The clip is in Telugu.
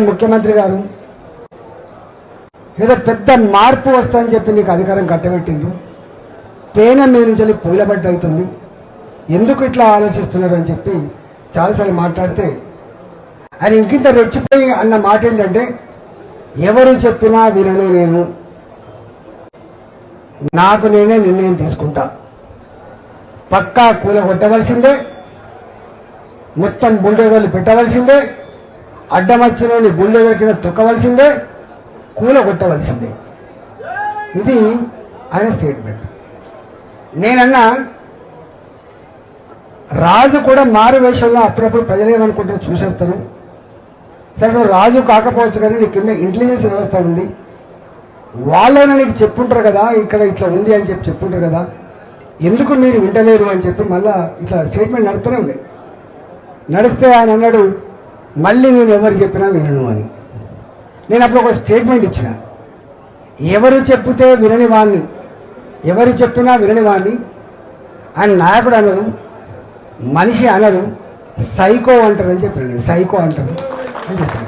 ముఖ్యమంత్రి గారు ఏదో పెద్ద మార్పు వస్తుందని చెప్పి నీకు అధికారం కట్టబెట్టిండు, పేన మీద నుంచి పూలబడ్డ అవుతుంది, ఎందుకు ఇట్లా ఆలోచిస్తున్నారు అని చెప్పి చాలాసార్లు మాట్లాడితే ఆయన ఇంకింత రెచ్చిపోయి అన్న మాట ఏంటంటే, ఎవరు చెప్పినా వినను, నేను నాకు నేనే నిర్ణయం తీసుకుంటా, పక్కా కూలగొట్టవలసిందే, మొత్తం బుల్డోజర్లు పెట్టవలసిందే, అడ్డమచ్చినోని బుల్డోజర్ కింద తొక్కవలసిందే, కూలగొట్టవలసిందే. ఇది ఆయన స్టేట్మెంట్. నేనన్నా రాజు కూడా మారు వేషంలో అప్పుడప్పుడు ప్రజలు ఏమనుకుంటారో చూసేస్తారు. సరే నువ్వు రాజు కాకపోవచ్చు కానీ నీ కింద ఇంటెలిజెన్స్ వ్యవస్థ ఉంది, వాళ్ళైనా నీకు చెప్పుంటారు కదా ఇక్కడ ఇట్లా ఉంది అని చెప్పి చెప్పుంటారు కదా, ఎందుకు మీరు వింటలేరు అని చెప్పి మళ్ళా ఇట్లా స్టేట్మెంట్ నడుస్తూనే ఉంది. నడిస్తే ఆయన అన్నాడు, మళ్ళీ నేను ఎవరు చెప్పినా వినను అని. నేను అప్పుడు ఒక స్టేట్మెంట్ ఇచ్చిన, ఎవరు చెప్తే వినని వాణ్ణి, ఎవరు చెప్పినా వినని వాణ్ణి ఆయన నాయకుడు అనరు, మనిషి అనరు, సైకో అంటారు అని చెప్పాను. సైకో అంటారు అని చెప్పాను.